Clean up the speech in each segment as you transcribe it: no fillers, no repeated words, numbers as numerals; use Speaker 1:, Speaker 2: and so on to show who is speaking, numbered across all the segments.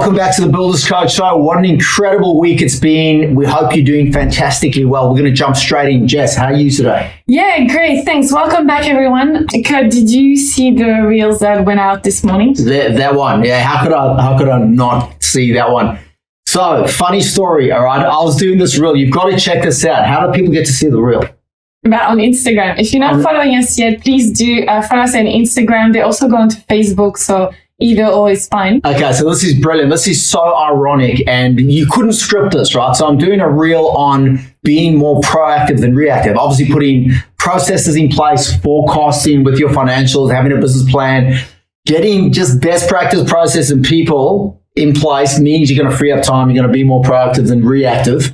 Speaker 1: Welcome back to the Builders Coach Show. What an incredible week it's been. We hope you're doing fantastically well. We're going to jump straight in. Jess, how are you today?
Speaker 2: Yeah, great. Thanks. Welcome back, everyone. Kurt, did you see the reels that went out this morning?
Speaker 1: That one. Yeah, how could I not see that one? So, funny story, all right? I was doing this reel. You've got to check this out. How do people get to see the reel?
Speaker 2: But on Instagram. If you're not following us yet, please do follow us on Instagram. They also go onto Facebook, so either or is fine.
Speaker 1: Okay, so this is brilliant. This is so ironic, and you couldn't script this, right? So I'm doing a reel on being more proactive than reactive. Obviously, putting processes in place, forecasting with your financials, having a business plan, getting just best practice process and people in place means you're going to free up time. You're going to be more proactive than reactive.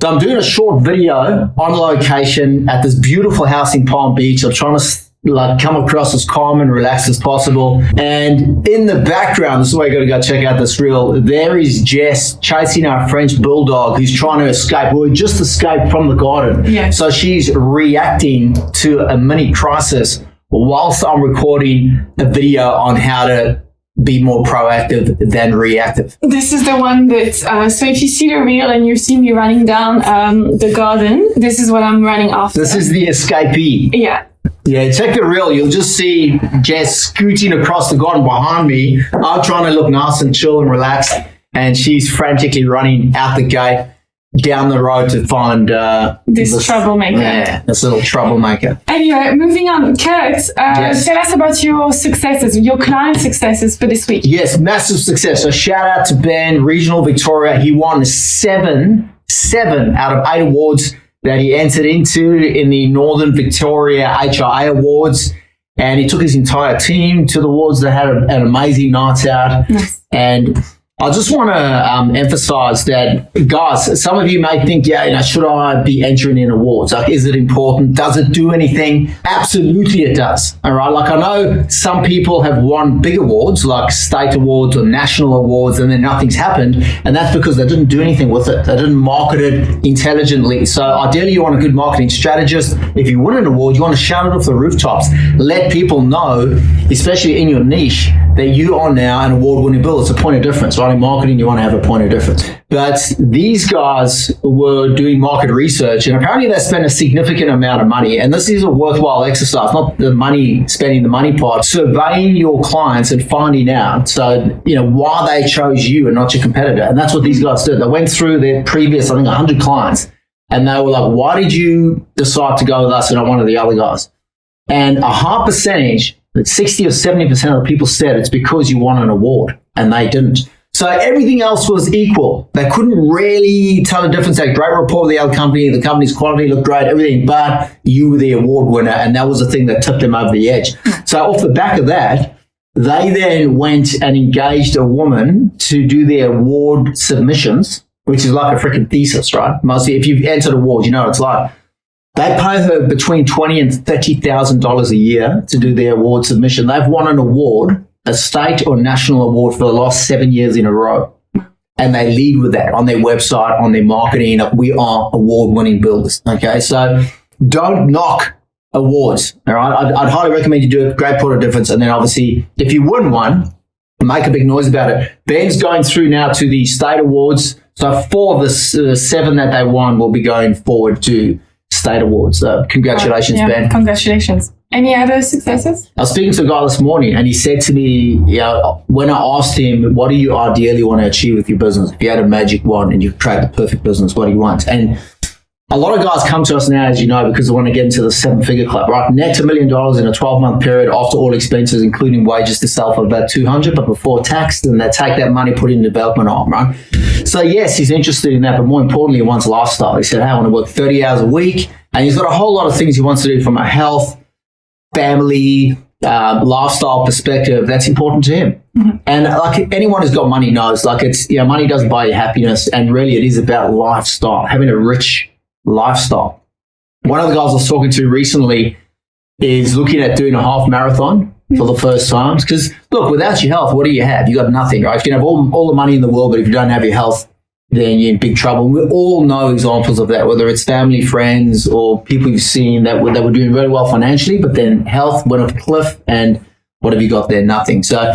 Speaker 1: So I'm doing a short video on location at this beautiful house in Palm Beach. I'm trying to come across as calm and relaxed as possible. And in the background, this is why you got to go check out this reel. There is Jess chasing our French bulldog who's trying to escape. We just escaped from the garden.
Speaker 2: Yeah.
Speaker 1: So she's reacting to a mini crisis whilst I'm recording a video on how to be more proactive than reactive.
Speaker 2: This is the one that, so if you see the reel and you see me running down the garden, this is what I'm running after.
Speaker 1: This is the escapee.
Speaker 2: Yeah.
Speaker 1: Yeah, check the reel. You'll just see Jess scooting across the garden behind me. I'm trying to look nice and chill and relaxed, and she's frantically running out the gate down the road to find
Speaker 2: this troublemaker.
Speaker 1: Yeah, this little troublemaker.
Speaker 2: Anyway, moving on. Kurt, tell us about your successes, your client successes for this week.
Speaker 1: Yes, massive success. So shout out to Ben, Regional Victoria. He won seven out of 8 awards that he entered into in the Northern Victoria HIA Awards. And he took his entire team to the awards. They had an amazing night out.
Speaker 2: Nice.
Speaker 1: And I just want to emphasize that, guys, some of you may think, should I be entering in awards? Like, is it important? Does it do anything? Absolutely it does. All right. Like, I know some people have won big awards, like state awards or national awards, and then nothing's happened. And that's because they didn't do anything with it. They didn't market it intelligently. So ideally, you want a good marketing strategist. If you win an award, you want to shout it off the rooftops. Let people know, especially in your niche, that you are now an award-winning builder. It's a point of difference, right? In marketing, you want to have a point of difference. But these guys were doing market research, and apparently they spent a significant amount of money. And this is a worthwhile exercise, not the money, spending the money part, surveying your clients and finding out, why they chose you and not your competitor. And that's what these guys did. They went through their previous, 100 clients, and they were like, why did you decide to go with us and not one of the other guys? And a high percentage, 60 or 70% of the people said it's because you won an award, and they didn't. So everything else was equal. They couldn't really tell the difference. They had great rapport with the other company. The company's quality looked great, everything, but you were the award winner, and that was the thing that tipped them over the edge. So off the back of that, they then went and engaged a woman to do their award submissions, which is like a freaking thesis, right? Mostly, if you've entered awards, you know what it's like. They pay her between $20,000 and $30,000 a year to do their award submission. They've won an award, a state or national award, for the last 7 years in a row. And they lead with that on their website, on their marketing. We are award-winning builders. Okay, so don't knock awards. All right, I'd highly recommend you do it. Great point of difference. And then obviously, if you win one, make a big noise about it. Ben's going through now to the state awards. So 4 of the 7 that they won will be going forward to state awards. So congratulations, Ben.
Speaker 2: Congratulations. Any other successes?
Speaker 1: I was speaking to a guy this morning, and he said to me, when I asked him, what do you ideally want to achieve with your business? If you had a magic wand and you create the perfect business, what do you want? And a lot of guys come to us now, as you know, because they want to get into the 7-figure club, right? Net $1 million in a 12-month period after all expenses, including wages to sell for about $200, but before tax, then they take that money, put it in development arm, right? So yes, he's interested in that, but more importantly, he wants lifestyle. He said, hey, I want to work 30 hours a week, and he's got a whole lot of things he wants to do from a health, family, lifestyle perspective. That's important to him. Mm-hmm. And like anyone who's got money knows, like it's, money doesn't buy you happiness, and really it is about lifestyle, having a rich lifestyle. One of the guys I was talking to recently is looking at doing a half marathon for the first time. Because look, without your health, what do you have? You got nothing, right? You can have all the money in the world, but if you don't have your health, then you're in big trouble. And we all know examples of that, whether it's family, friends, or people you've seen that were doing very well financially, but then health went off a cliff, and what have you got there? Nothing. So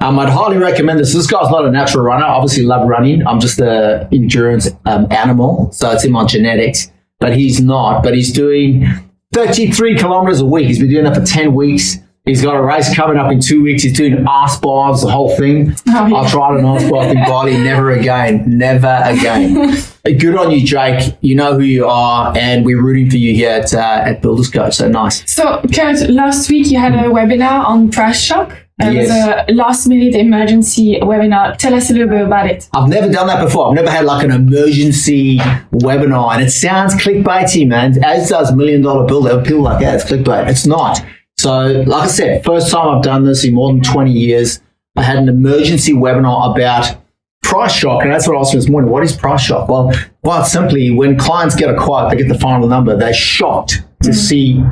Speaker 1: I'd highly recommend this. This guy's not a natural runner. I obviously love running. I'm just an endurance animal, so it's in my genetics. But he's not. But he's doing 33 kilometers a week. He's been doing that for 10 weeks. He's got a race coming up in 2 weeks. He's doing arse baths, the whole thing.
Speaker 2: Oh, yeah.
Speaker 1: I tried an arse bath in Bali. Never again. Never again. Good on you, Jake. You know who you are, and we're rooting for you here at Builders Coach. So nice.
Speaker 2: So, Kurt, last week you had a webinar on price shock. It was a last-minute emergency webinar. Tell us a little bit about it.
Speaker 1: I've never done that before. I've never had like an emergency webinar, and it sounds clickbaity, man. As does $1 Million Builder. People are like, yeah, it's clickbait. It's not. So, like I said, first time I've done this in more than 20 years. I had an emergency webinar about price shock, and that's what I asked this morning. What is price shock? Well, quite simply, when clients get a quote, they get the final number, they're shocked to see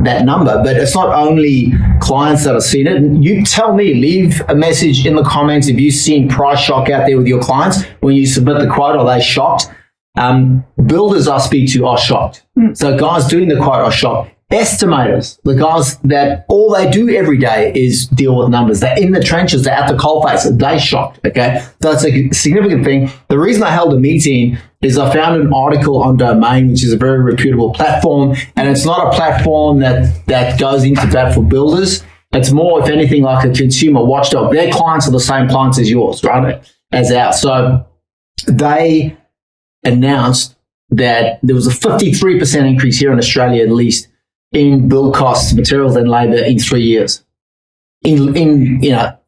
Speaker 1: that number. But it's not only clients that have seen it. You tell me, leave a message in the comments if you've seen price shock out there with your clients. When you submit the quote, are they shocked? Builders I speak to are shocked. So guys doing the quote are shocked. Estimators, the guys that all they do every day is deal with numbers. They're in the trenches, they're at the coalface, they're shocked, okay? So it's a significant thing. The reason I held a meeting is I found an article on Domain, which is a very reputable platform, and it's not a platform that goes into that for builders. It's more, if anything, like a consumer watchdog. Their clients are the same clients as yours, right? As ours. So they announced that there was a 53% increase here in Australia, at least, in build costs, materials and labor in 3 years, in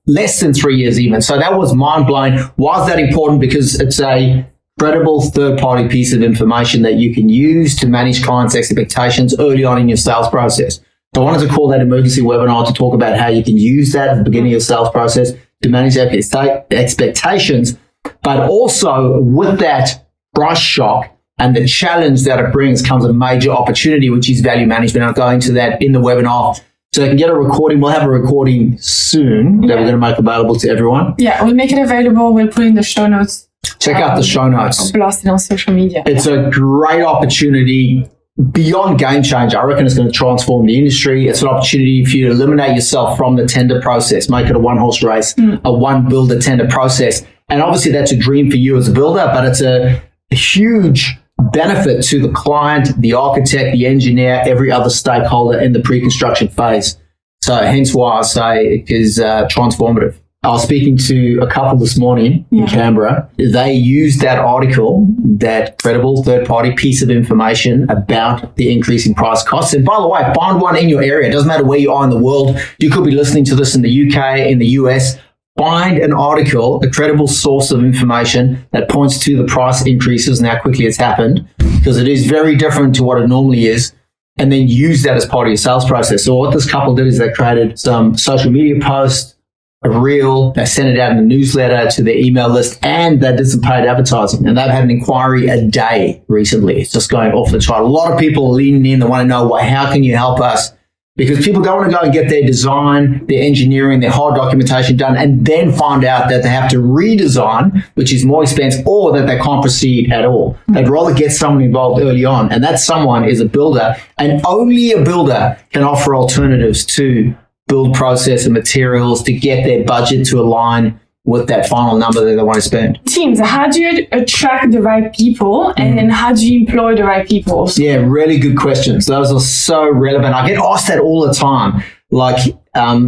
Speaker 1: less than 3 years even. So that was mind-blowing. Why is that important? Because it's a credible third-party piece of information that you can use to manage clients' expectations early on in your sales process. So I wanted to call that emergency webinar to talk about how you can use that at the beginning of the sales process to manage expectations, but also with that price shock and the challenge that it brings comes a major opportunity, which is value management. I'll go into that in the webinar. So you can get a recording. We'll have a recording soon that we're going to make available to everyone.
Speaker 2: Yeah, we'll make it available. We'll put in the show notes.
Speaker 1: Check out the show notes.
Speaker 2: Blast it on social media.
Speaker 1: It's a great opportunity beyond game changer. I reckon it's going to transform the industry. It's an opportunity for you to eliminate yourself from the tender process, make it a one-horse race, a one-builder tender process. And obviously that's a dream for you as a builder, but it's a huge benefit to the client, the architect, the engineer, every other stakeholder in the pre-construction phase. So hence why I say it is transformative. I was speaking to a couple this morning in Canberra. They used that article, that credible third-party piece of information about the increasing price costs. And by the way, find one in your area. It doesn't matter where you are in the world. You could be listening to this in the UK, in the US. Find an article, a credible source of information that points to the price increases and how quickly it's happened, because it is very different to what it normally is, and then use that as part of your sales process. So what this couple did is they created some social media posts, a reel, they sent it out in a newsletter to their email list, and they did some paid advertising. And they've had an inquiry a day recently. It's just going off the chart. A lot of people are leaning in. They want to know, well, how can you help us? Because people don't want to go and get their design, their engineering, their whole documentation done, and then find out that they have to redesign, which is more expensive, or that they can't proceed at all. They'd rather get someone involved early on, and that someone is a builder, and only a builder can offer alternatives to build process and materials to get their budget to align with that final number that they want to spend.
Speaker 2: Teams, how do you attract the right people, and then how do you employ the right people also?
Speaker 1: Yeah, really good questions. Those are so relevant. I get asked that all the time. Like,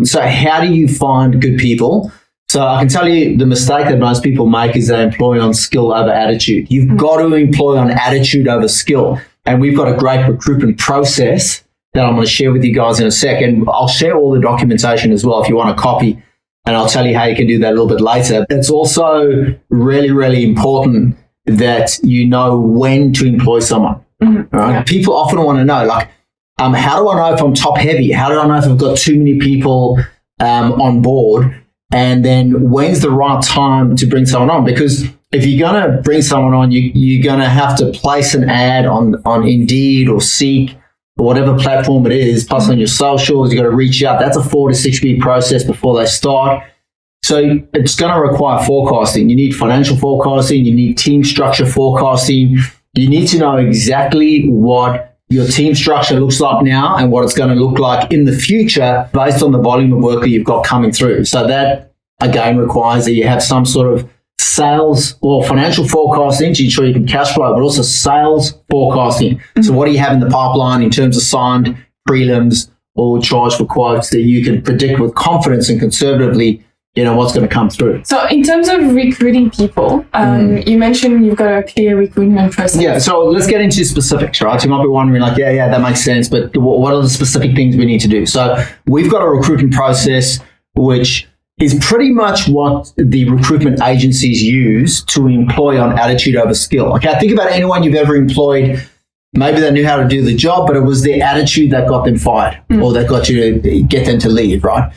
Speaker 1: so how do you find good people? So I can tell you the mistake that most people make is they employ on skill over attitude. You've got to employ on attitude over skill. And we've got a great recruitment process that I'm going to share with you guys in a second. I'll share all the documentation as well if you want a copy. And I'll tell you how you can do that a little bit later. It's also really, really important that you know when to employ someone. Right? Yeah. People often want to know, like, how do I know if I'm top heavy? How do I know if I've got too many people on board? And then when's the right time to bring someone on? Because if you're going to bring someone on, you're going to have to place an ad on Indeed or Seek, or whatever platform it is, plus on your socials, you've got to reach out. That's a 4 to 6 week process before they start. So it's going to require forecasting. You need financial forecasting. You need team structure forecasting. You need to know exactly what your team structure looks like now and what it's going to look like in the future based on the volume of work that you've got coming through. So that again, requires that you have some sort of sales or financial forecasting to ensure you can cash flow, but also sales forecasting. So what do you have in the pipeline in terms of signed prelims or charge for quotes that you can predict with confidence and conservatively, what's going to come through.
Speaker 2: So in terms of recruiting people, you mentioned you've got a clear recruitment process.
Speaker 1: Yeah, so let's get into specifics, right? So you might be wondering like, yeah, that makes sense, but what are the specific things we need to do? So we've got a recruitment process which is pretty much what the recruitment agencies use to employ on attitude over skill. Okay, think about anyone you've ever employed. Maybe they knew how to do the job, but it was their attitude that got them fired or that got you to get them to leave, right?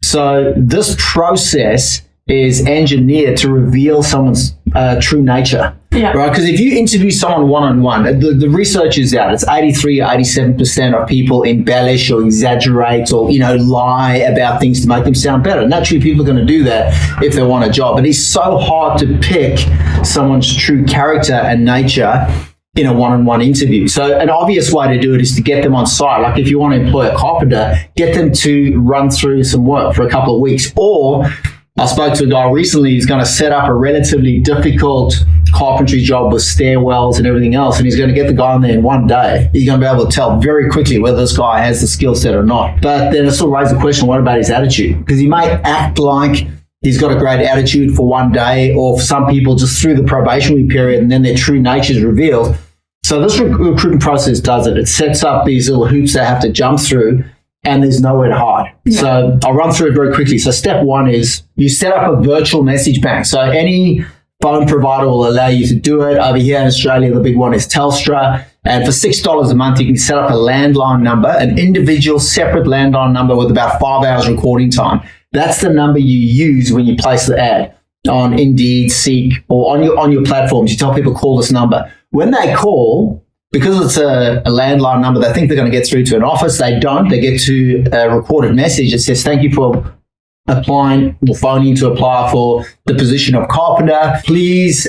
Speaker 1: So this process is engineered to reveal someone's true nature, right? Because if you interview someone one-on-one, the research is out. It's 83 or 87% of people embellish or exaggerate or, lie about things to make them sound better. Naturally, people are going to do that if they want a job. But it's so hard to pick someone's true character and nature in a one-on-one interview. So an obvious way to do it is to get them on site. Like if you want to employ a carpenter, get them to run through some work for a couple of weeks. Or I spoke to a guy recently who's going to set up a relatively difficult carpentry job with stairwells and everything else, and he's going to get the guy on there in one day. He's going to be able to tell very quickly whether this guy has the skill set or not. But then it still raises the question, what about his attitude? Because he may act like he's got a great attitude for one day, or for some people just through the probationary period, and then their true nature is revealed. So this recruitment process does it. It sets up these little hoops they have to jump through, and there's nowhere to hide. Yeah. So I'll run through it very quickly. So step one is you set up a virtual message bank. So any phone provider will allow you to do it. Over here in Australia, the big one is Telstra. And for $6 a month, you can set up a landline number, an individual separate landline number with about 5 hours recording time. That's the number you use when you place the ad on Indeed, Seek, or on your platforms. You tell people, call this number. When they call, because it's a landline number, they think they're going to get through to an office. They don't. They get to a recorded message that says, thank you for applying or phoning to apply for the position of carpenter. Please,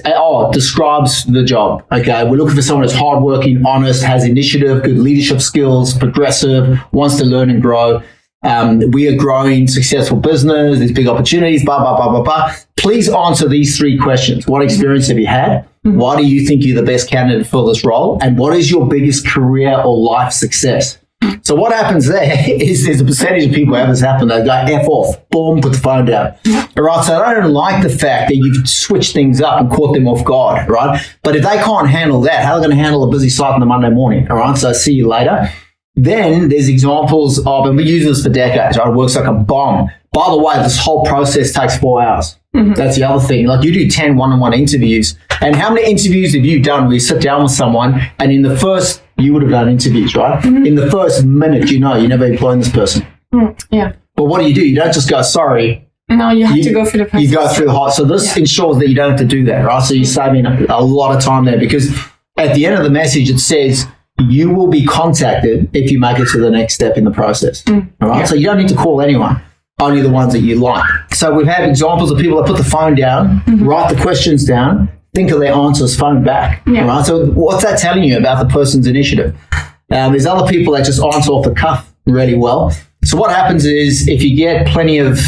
Speaker 1: describes the job. Okay, we're looking for someone that's hardworking, honest, has initiative, good leadership skills, progressive, wants to learn and grow. We are growing successful business. There's big opportunities, blah, blah, blah, blah, blah. Please answer these 3 questions. What experience have you had? Why do you think you're the best candidate for this role? And what is your biggest career or life success? So what happens there is there's a percentage of people who have this happen. They go F off, boom, put the phone down. All right, so I don't like the fact that you've switched things up and caught them off guard, right? But if they can't handle that, how are they going to handle a busy site on a Monday morning? All right, so see you later. Then there's examples of, and we use this for decades, right? It works like a bomb. By the way, this whole process takes 4 hours. That's the other thing. Like you do 10 one-on-one interviews. And how many interviews have you done where you sit down with someone and in the first, you would have done interviews, right? In the first minute, you never employed this person.
Speaker 2: Yeah.
Speaker 1: But what do? You don't just go, sorry.
Speaker 2: No, you have to go through the process.
Speaker 1: You go through the whole. So this ensures that you don't have to do that, right? So you're saving a lot of time there, because at the end of the message, it says, you will be contacted if you make it to the next step in the process. All right. Yeah. So you don't need to call anyone, only the ones that you like. So we've had examples of people that put the phone down, write the questions down, think of their answers, phone back. Yeah. All right. So what's that telling you about the person's initiative? There's other people that just answer off the cuff really well. So what happens is if you get plenty of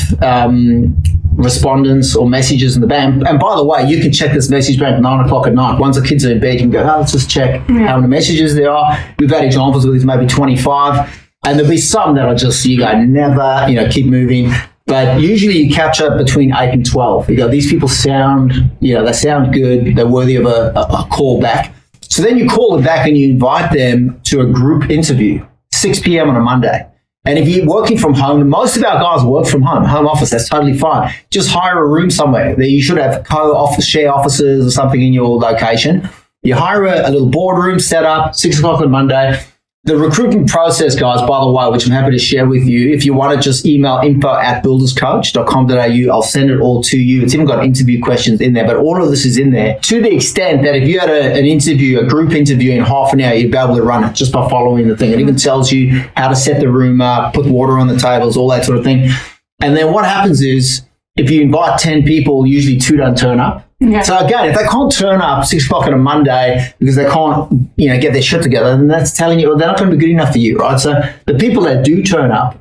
Speaker 1: respondents or messages in the bank, and by the way, you can check this message bank at 9 o'clock at night. Once the kids are in bed, you can go, let's just check how many messages there are. We've had examples with maybe 25, and there'll be some that are just, you go, never, keep moving. But usually you capture between 8 and 12. You go, these people sound, they sound good. They're worthy of a call back. So then you call them back and you invite them to a group interview, 6 p.m. on a Monday. And if you're working from home, most of our guys work from home office, that's totally fine. Just hire a room somewhere. You should have share offices or something in your location. You hire a little boardroom set up, 6 o'clock on Monday. The recruitment process, guys, by the way, which I'm happy to share with you, if you want to just email info@builderscoach.com.au, I'll send it all to you. It's even got interview questions in there, but all of this is in there to the extent that if you had an interview, a group interview in half an hour, you'd be able to run it just by following the thing. It even tells you how to set the room up, put water on the tables, all that sort of thing. And then what happens is if you invite 10 people, usually 2 don't turn up. Okay. So again, if they can't turn up 6 o'clock on a Monday because they can't, get their shit together, then that's telling you they're not going to be good enough for you, right? So the people that do turn up,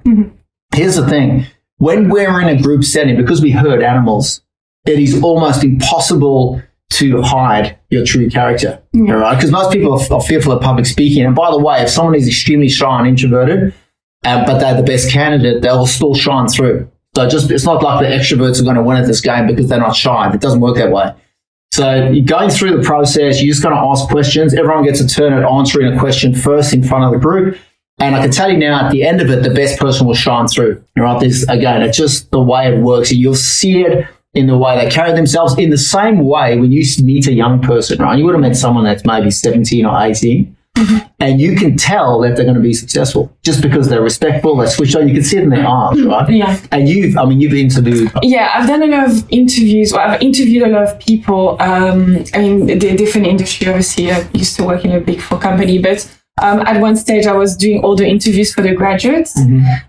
Speaker 1: here's the thing. when we're in a group setting, because we herd animals, it is almost impossible to hide your true character, right? Because most people are fearful of public speaking. And by the way, if someone is extremely shy and introverted, but they're the best candidate, they'll still shine through. So it's not like the extroverts are going to win at this game because they're not shy. It doesn't work that way. So you're going through the process, you're just going to ask questions. Everyone gets a turn at answering a question first in front of the group. And I can tell you now, at the end of it, the best person will shine through. Right? Again, it's just the way it works. You'll see it in the way they carry themselves. In the same way, when you meet a young person, right? You would have met someone that's maybe 17 or 18, and you can tell that they're going to be successful just because they're respectful, they're switched on. You can see it in their eyes, right?
Speaker 2: Yeah.
Speaker 1: And you've interviewed.
Speaker 2: Yeah, I've done a lot of interviews. Well, I've interviewed a lot of people. The different industry, obviously. I used to work in a big 4 company, but at one stage I was doing all the interviews for the graduates.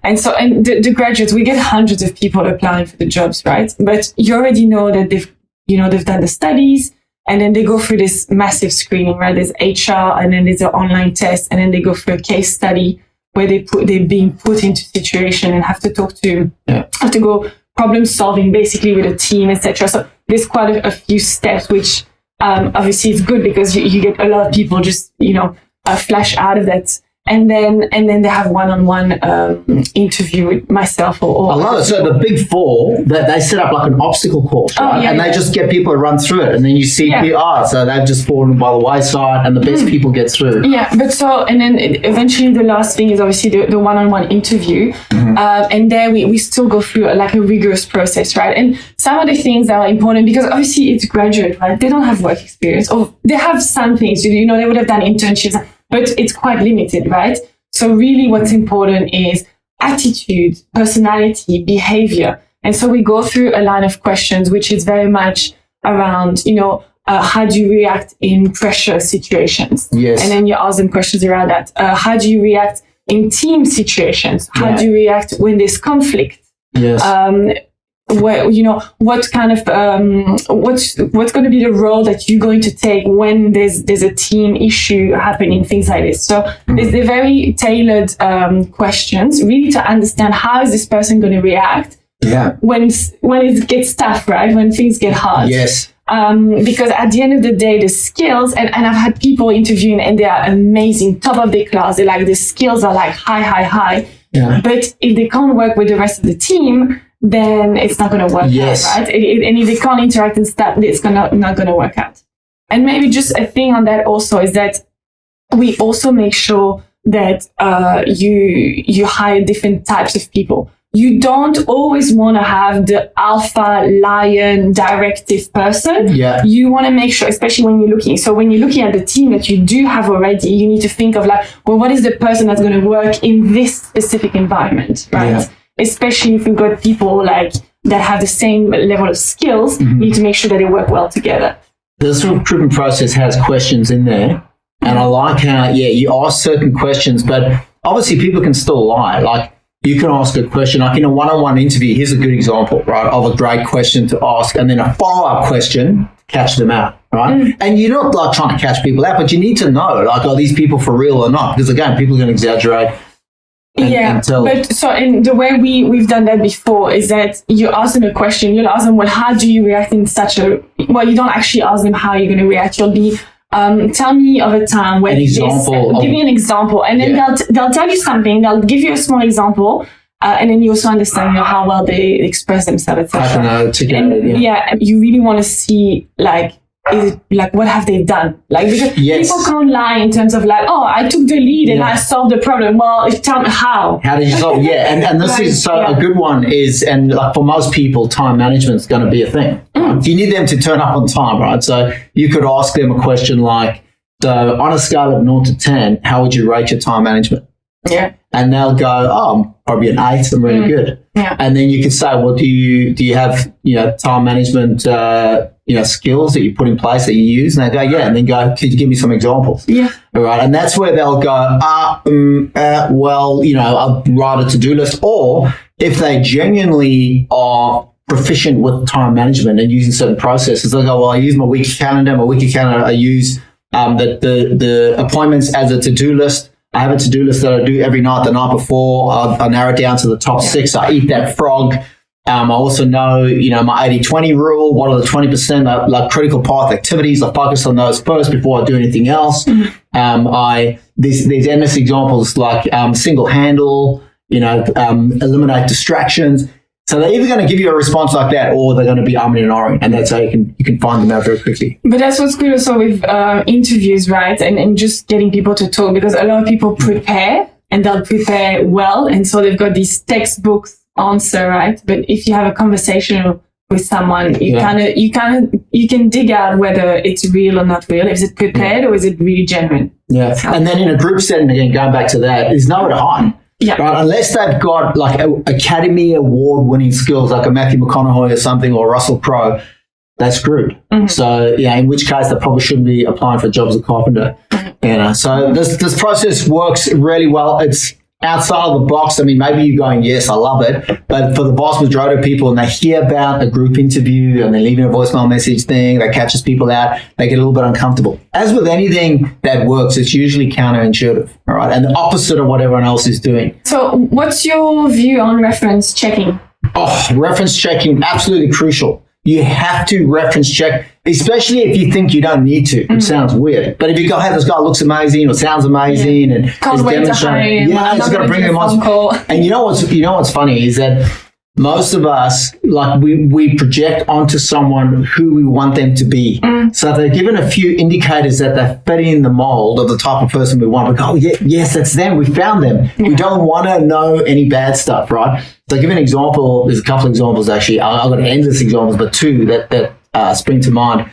Speaker 2: And the graduates, we get hundreds of people applying for the jobs, right? But you already know that they've done the studies, and then they go through this massive screening, right? There's HR, and then there's an online test, and then they go through a case study where they're being put into situation and have to have to go problem solving basically with a team, etc. So there's quite a few steps, which obviously is good because you get a lot of people just, flash out of that. And then they have one-on-one interview with myself or
Speaker 1: I love it. So the big 4, they set up like an obstacle course, right? And they just get people to run through it. And then you see people, so they've just fallen by the wayside and the best people get through.
Speaker 2: Yeah, but and then eventually the last thing is obviously the one-on-one interview. And there we still go through like a rigorous process, right? And some of the things that are important, because obviously it's graduate, right? They don't have work experience, or they have some things, they would have done internships, but it's quite limited, right? So really what's important is attitude, personality, behavior. And so we go through a line of questions, which is very much around, how do you react in pressure situations?
Speaker 1: Yes.
Speaker 2: And then you ask them questions around that. How do you react in team situations? How do you react when there's conflict?
Speaker 1: Yes.
Speaker 2: What kind of what's going to be the role that you're going to take when there's a team issue happening, things like this. So they're very tailored questions, really to understand how is this person going to react when it gets tough, right? When things get hard.
Speaker 1: Yes.
Speaker 2: Because at the end of the day, the skills, and I've had people interviewing and they are amazing, top of their class. They're like, the skills are like high. Yeah. But if they can't work with the rest of the team, then it's not going to work out, right? And if they can't interact and stuff, it's not going to work out. And maybe just a thing on that also is that we also make sure that you hire different types of people. You don't always want to have the alpha lion directive person. Yeah. You want to make sure, especially when you're looking at the team that you do have already, you need to think of what is the person that's going to work in this specific environment, right? Yeah. Especially if you've got people that have the same level of skills, you need to make sure that they work well together.
Speaker 1: This recruitment process has questions in there. And I like how, you ask certain questions, but obviously people can still lie. Like, you can ask a question, like in a one-on-one interview, here's a good example, right, of a great question to ask, and then a follow-up question to catch them out, right? And you're not trying to catch people out, but you need to know, are these people for real or not? Because again, people are going to exaggerate. And the way we've done that before is that you ask them a question, you'll ask them, well, how do you react in you don't actually ask them how you're going to react. You'll be, tell me of a time where give me an example. And then they'll tell you something, they'll give you a small example, and then you also understand how well they express themselves, etc. You really want to see what have they done? Because people can't lie in terms of I took the lead and I solved the problem. Well, tell me how. How did you solve? And this is a good one is, and for most people, time management is going to be a thing. You need them to turn up on time, right? So you could ask them a question like, so on a scale of 0 to 10, how would you rate your time management?
Speaker 2: Yeah.
Speaker 1: And they'll go, I'm probably an 8, I'm really good. Yeah. And then you could say, well, do you have, time management, skills that you put in place that you use? And they go, yeah. And then go, could you give me some examples?
Speaker 2: Yeah.
Speaker 1: All right. And that's where they'll go, I'll write a to-do list. Or if they genuinely are proficient with time management and using certain processes, they'll go, well, I use my weekly calendar. I use the appointments as a to-do list. I have a to-do list that I do every night. The night before, I narrow it down to the top 6. I eat that frog. I also know, my 80-20 rule. What are the 20% like critical path activities? I focus on those first before I do anything else. There's endless examples like single handle, eliminate distractions. So they're either going to give you a response like that, or they're going to be umming and ahhing, and that's how you can find them out very quickly.
Speaker 2: But that's what's good also with interviews, right? And just getting people to talk, because a lot of people prepare and they'll prepare well, and so they've got these textbook answer, right? But if you have a conversation with someone, you can dig out whether it's real or not real. Is it prepared or is it really genuine?
Speaker 1: Yeah, and then in a group setting, again, going back to that, there's nowhere to hide.
Speaker 2: Yeah.
Speaker 1: Right? Unless they've got like Academy Award winning skills like a Matthew McConaughey or something, or Russell Crowe, they're screwed. So in which case they probably shouldn't be applying for jobs as a carpenter. So this process works really well. It's outside of the box. I mean, maybe you're going, yes, I love it. But for the vast majority of people, and they hear about a group interview and they're leaving a voicemail message thing that catches people out, they get a little bit uncomfortable. As with anything that works, it's usually counterintuitive, all right? And the opposite of what everyone else is doing.
Speaker 2: So what's your view on reference checking?
Speaker 1: Oh, reference checking, absolutely crucial. You have to reference check, especially if you think you don't need to. It sounds weird. But if you go, hey, this guy looks amazing or sounds amazing and
Speaker 2: can't wait to hire him.
Speaker 1: It's got to bring them on. And you know what's funny is that most of us, like we project onto someone who we want them to be. So they're given a few indicators that they're fitting the mold of the type of person we want. We go, yes, that's them. We found them. We don't want to know any bad stuff, right? So I'll give an example. There's a couple of examples, actually. I've got endless examples, but two that spring to mind.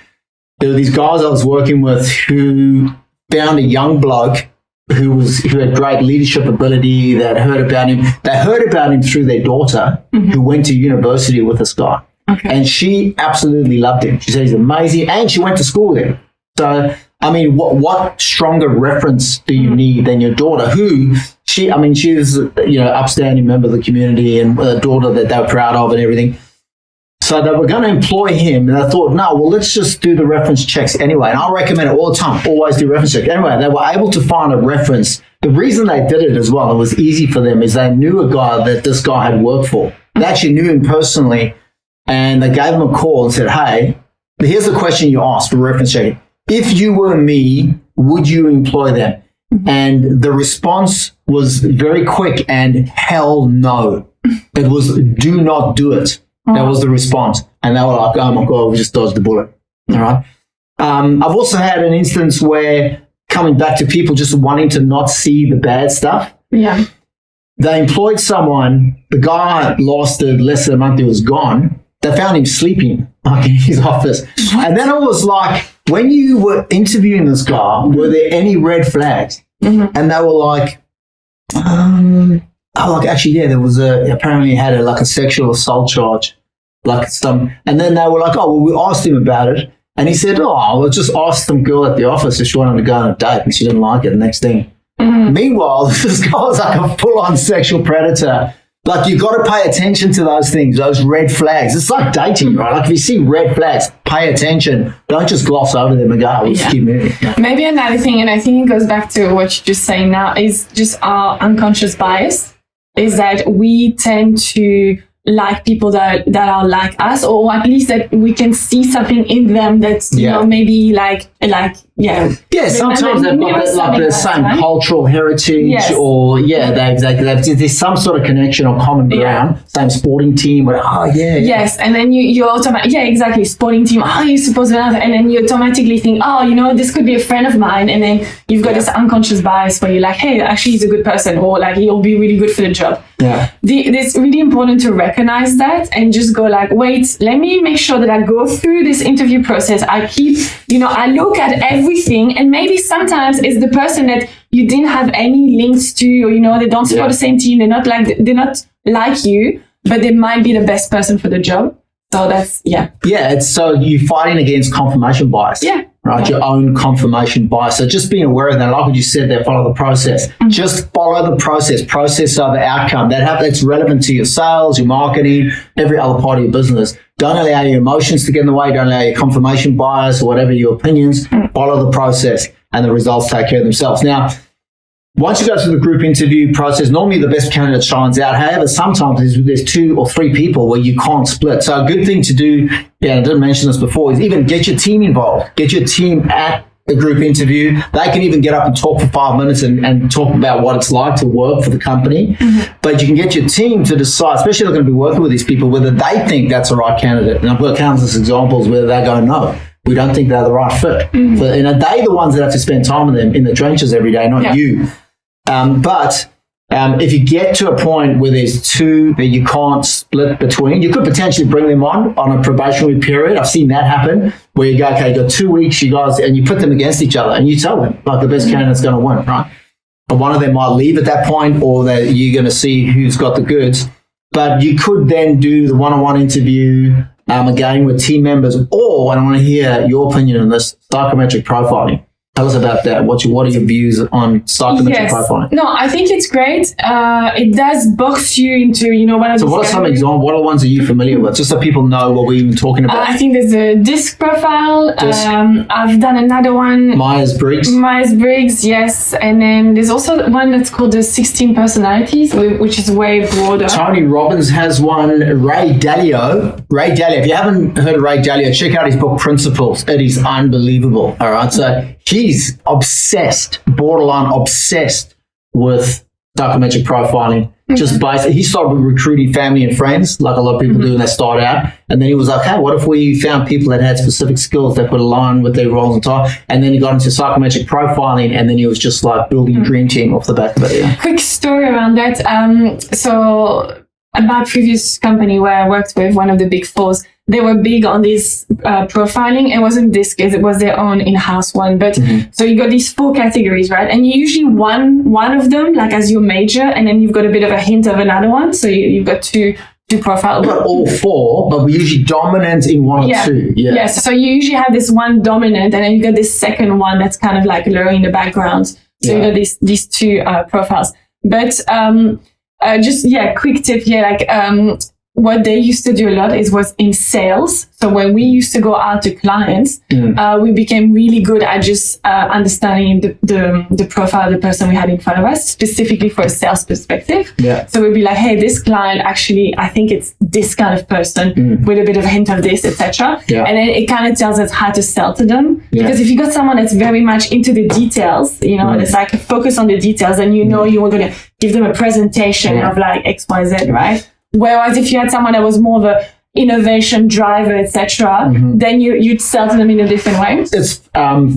Speaker 1: There were these guys I was working with who found a young bloke who had great leadership ability. That heard about him. They heard about him through their daughter, who went to university with this guy.
Speaker 2: Okay.
Speaker 1: And she absolutely loved him. She said he's amazing, and she went to school there. So, I mean, what stronger reference do you need than your daughter, who she was, upstanding member of the community and a daughter that they were proud of and everything. So they were going to employ him, and I thought, no, well, let's just do the reference checks anyway. And I recommend it all the time, always do reference checks. Anyway, they were able to find a reference. The reason they did it as well, it was easy for them, is they knew a guy that this guy had worked for. They actually knew him personally, and they gave him a call and said, hey, here's the question you asked for reference checking. If you were me, would you employ them? And the response was very quick and hell no. It was do not do it. That was the response. And they were like, oh my God, we just dodged the bullet. All right. I've also had an instance where, coming back to people just wanting to not see the bad stuff.
Speaker 2: Yeah.
Speaker 1: They employed someone, the guy lasted less than a month, he was gone. They found him sleeping in his office. What? And then it was like, when you were interviewing this guy, were there any red flags? And they were like, there was apparently he had a sexual assault charge, and then they were like, oh, well, we asked him about it. And he said, oh, I just asked some girl at the office if she wanted to go on a date, and she didn't like it the next thing. Meanwhile, this guy was like a full-on sexual predator. Like, you got to pay attention to those things, those red flags. It's like dating, right? Like, if you see red flags, pay attention. Don't just gloss over them and go, we'll just keep moving. Yeah.
Speaker 2: Maybe another thing, and I think it goes back to what you're just saying now, is just our unconscious bias, is that we tend to like people that are like us, or at least that we can see something in them that's, maybe
Speaker 1: sometimes they've got the same cultural heritage, or there's some sort of connection or common ground, same sporting team,
Speaker 2: yes, and then you automatically, sporting team, you're supposed to have, and then you automatically think, this could be a friend of mine, and then you've got this unconscious bias where you're like, hey, actually he's a good person, or like he'll be really good for the job. It's really important to recognize that and just go like, wait, let me make sure that I go through this interview process. I keep, I look at everything, and maybe sometimes it's the person that you didn't have any links to, or, they don't support the same team. They're not like you, but they might be the best person for the job. So that's,
Speaker 1: it's so you're fighting against confirmation bias. Right, your own confirmation bias. So just being aware of that, like what you said there, follow the process. Just follow the process over outcome. That's relevant to your sales, your marketing, every other part of your business. Don't allow your emotions to get in the way. Don't allow your confirmation bias or whatever your opinions. Follow the process, and the results take care of themselves. Now, once you go through the group interview process, normally the best candidate shines out. However, sometimes there's 2 or 3 people where you can't split. So a good thing to do, I didn't mention this before, is even get your team involved. Get your team at the group interview. They can even get up and talk for 5 minutes and talk about what it's like to work for the company. But you can get your team to decide, especially if they're going to be working with these people, whether they think that's the right candidate. And I've got countless examples where they go, no, we don't think they're the right fit. And they're the ones that have to spend time with them in the trenches every day, not you. But if you get to a point where there's 2 that you can't split between, you could potentially bring them on a probationary period. I've seen that happen where you go, okay, you got 2 weeks, you guys, and you put them against each other and you tell them, like, the best candidate's going to win, right? But one of them might leave at that point, or that you're going to see who's got the goods. But you could then do the one-on-one interview again with team members, or, and I want to hear your opinion on this, psychometric profiling. Tell us about that. What are your views on psychometric profiling?
Speaker 2: No, I think it's great. It does box you into, what are
Speaker 1: what are some examples? What are the ones are you familiar with? Just so people know what we're even talking about.
Speaker 2: I think there's a DISC profile. I've done another one. Myers-Briggs, yes. And then there's also one that's called the 16 personalities, which is way broader.
Speaker 1: Tony Robbins has one. Ray Dalio. If you haven't heard of Ray Dalio, check out his book Principles. It is unbelievable. All right. So he's obsessed, borderline obsessed with psychometric profiling. Just he started recruiting family and friends, like a lot of people do when they start out. And then he was like, hey, what if we found people that had specific skills that could align with their roles and time? And then he got into psychometric profiling, and then he was just like building a dream team off the back of it. Yeah.
Speaker 2: Quick story around that. So at my previous company where I worked with, one of the big fours, they were big on this profiling. It wasn't DISC, it was their own in-house one. But so you got these 4 categories, right? And you usually one of them, like as your major, and then you've got a bit of a hint of another one. So you've got two profiles.
Speaker 1: Not all 4, but we're usually dominant in 1 or 2. Yeah.
Speaker 2: Yes. So you usually have this one dominant, and then you got this second one that's kind of like lurking in the background. So you got these 2 profiles. But quick tip, what they used to do a lot was in sales. So when we used to go out to clients, we became really good at just understanding the profile of the person we had in front of us, specifically for a sales perspective.
Speaker 1: Yeah.
Speaker 2: So we'd be like, hey, this client actually, I think it's this kind of person with a bit of a hint of this, etc.
Speaker 1: Yeah.
Speaker 2: And then it kind of tells us how to sell to them. Yeah. Because if you got someone that's very much into the details, it's like a focus on the details, and you were going to give them a presentation of like X, Y, Z, right? Whereas if you had someone that was more of a innovation driver, etc., then you'd sell to them in a different way.
Speaker 1: It's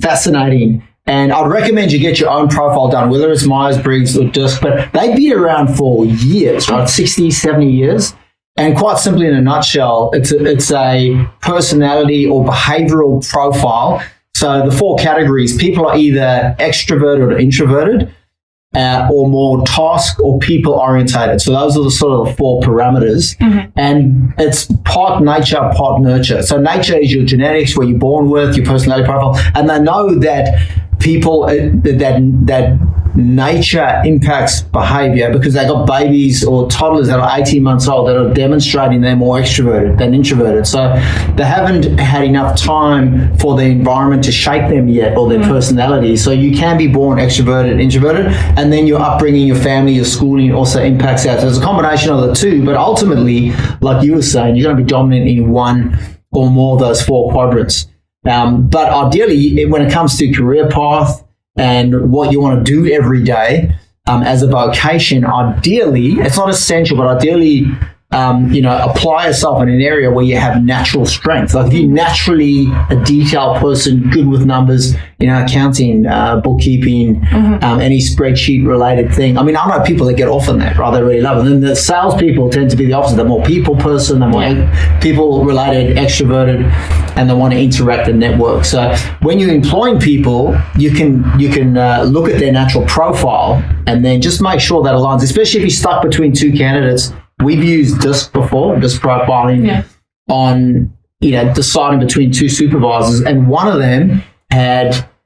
Speaker 1: fascinating. And I'd recommend you get your own profile done, whether it's Myers-Briggs or DISC, but they've been around for years, right? 60, 70 years. And quite simply, in a nutshell, it's a personality or behavioral profile. So the 4 categories, people are either extroverted or introverted, or more task or people orientated. So those are the sort of the 4 parameters. And it's part nature, part nurture. So nature is your genetics, what you're born with, your personality profile. And they know that people, that nature impacts behavior because they got babies or toddlers that are 18 months old that are demonstrating they're more extroverted than introverted. So they haven't had enough time for the environment to shape them yet, or their personality. So you can be born extroverted, introverted, and then your upbringing, your family, your schooling also impacts that. So it's a combination of the 2, but ultimately, like you were saying, you're going to be dominant in 1 or more of those 4 quadrants. But ideally, when it comes to career path and what you want to do every day as a vocation, ideally, it's not essential, but ideally, apply yourself in an area where you have natural strength. Like if you're naturally a detailed person, good with numbers, accounting, bookkeeping, any spreadsheet related thing. I mean, I know people that get off on that, right? They really love it. And then the salespeople tend to be the opposite. They're more people person, they're more people related, extroverted, and they want to interact and network. So when you're employing people, you can look at their natural profile and then just make sure that aligns, especially if you're stuck between 2 candidates. We've used DISC before, DISC profiling, on deciding between 2 supervisors, and one of them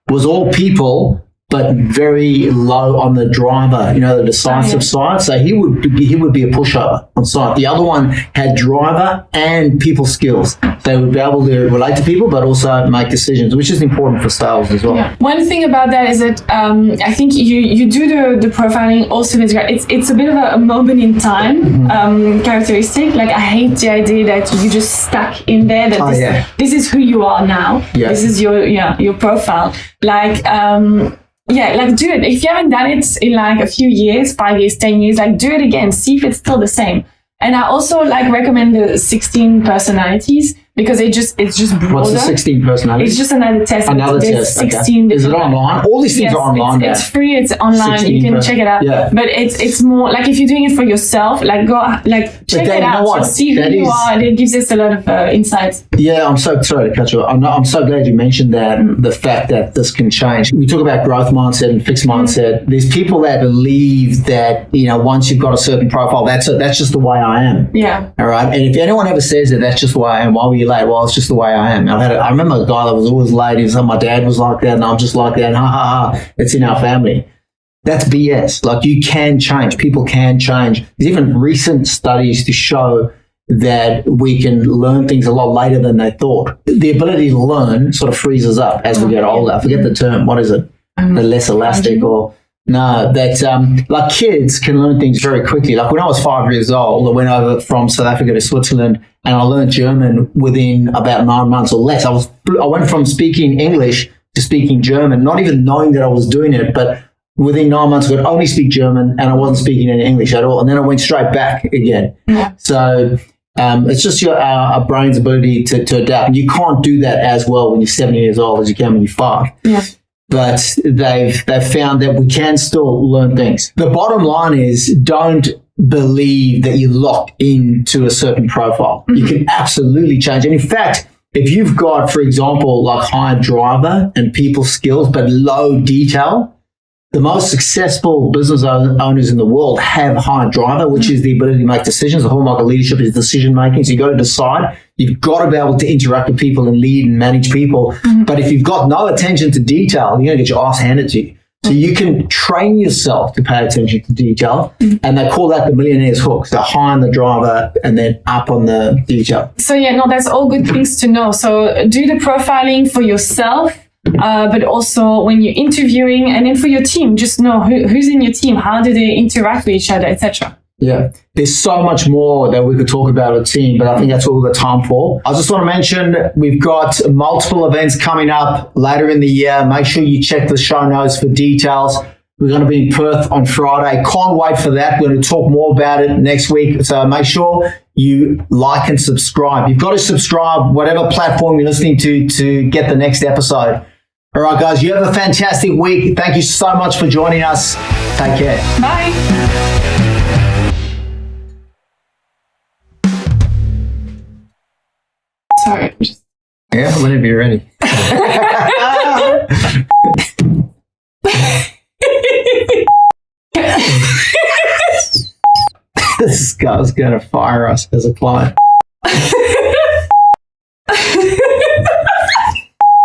Speaker 1: was all people but very low on the driver, the decisive side. So he would be a pushover on site. The other one had driver and people skills. They would be able to relate to people, but also make decisions, which is important for sales as well.
Speaker 2: Yeah. One thing about that is that I think you do the profiling also. It's a bit of a moment in time characteristic. Like, I hate the idea that you just stuck in there. That this is who you are now. Yeah. This is your profile. Like, like, do it. If you haven't done it in like a few years, 5 years, 10 years, like, do it again. See if it's still the same. And I also recommend the 16 personalities, because it's just broader.
Speaker 1: What's the 16 personalities?
Speaker 2: It's just another test.
Speaker 1: Another test.
Speaker 2: 16
Speaker 1: Is it online? All these things are online.
Speaker 2: It's free. It's online. You can check it out. Yeah. But it's more like, if you're doing it for yourself, check it out. Just see who you are. And it gives us a lot of insights. Yeah,
Speaker 1: I'm so sorry to cut you off. I'm so glad you mentioned that. The fact that this can change. We talk about growth mindset and fixed mindset. There's people that believe that once you've got a certain profile, that's just the way I am.
Speaker 2: Yeah.
Speaker 1: All right. And if anyone ever says that that's just the way I am, why were you late? Well, it's just the way I am. I remember a guy that was always late. He was like, my dad was like that, and I'm just like that. And ha ha ha. It's in our family. That's BS. Like, you can change. People can change. There's even recent studies to show that we can learn things a lot later than they thought. The ability to learn sort of freezes up as we get older. I forget the term. What is it? The less elastic or... No, that like, kids can learn things very quickly. Like, when I was 5 years old, I went over from South Africa to Switzerland, and I learned German within about 9 months or less. I went from speaking English to speaking German, not even knowing that I was doing it, but within 9 months I could only speak German, and I wasn't speaking any English at all. And then I went straight back again. Yeah. So it's just our brain's ability to adapt. And you can't do that as well when you're 7 years old as you can when you're 5. Yeah. But they've found that we can still learn things. The bottom line is, don't believe that you're locked into a certain profile. You can absolutely change. And in fact, if you've got, for example, like high driver and people skills, but low detail, the most successful business owners in the world have high driver, which is the ability to make decisions. The hallmark of leadership is decision making. So you've got to decide. You've got to be able to interact with people and lead and manage people. But if you've got no attention to detail, you're going to get your ass handed to you. So you can train yourself to pay attention to detail. And they call that the millionaire's hook. So high on the driver and then up on the detail. So
Speaker 2: that's all good things to know. So do the profiling for yourself. But also when you're interviewing, and then for your team, just know who's in your team, how do they interact with each other, etc.
Speaker 1: Yeah, there's so much more that we could talk about a team, but I think that's all we've got time for. I just want to mention we've got multiple events coming up later in the year. Make sure you check the show notes for details. We're going to be in Perth on Friday. Can't wait for that. We're going to talk more about it next week. So make sure you like and subscribe. You've got to subscribe, whatever platform you're listening to get the next episode. All right, guys, you have a fantastic week. Thank you so much for joining us. Take care.
Speaker 2: Bye. Sorry.
Speaker 1: Yeah, whenever you're ready. This guy's going to fire us as a client.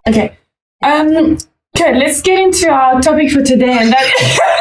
Speaker 2: Okay. Good. Let's get into our topic for today, and that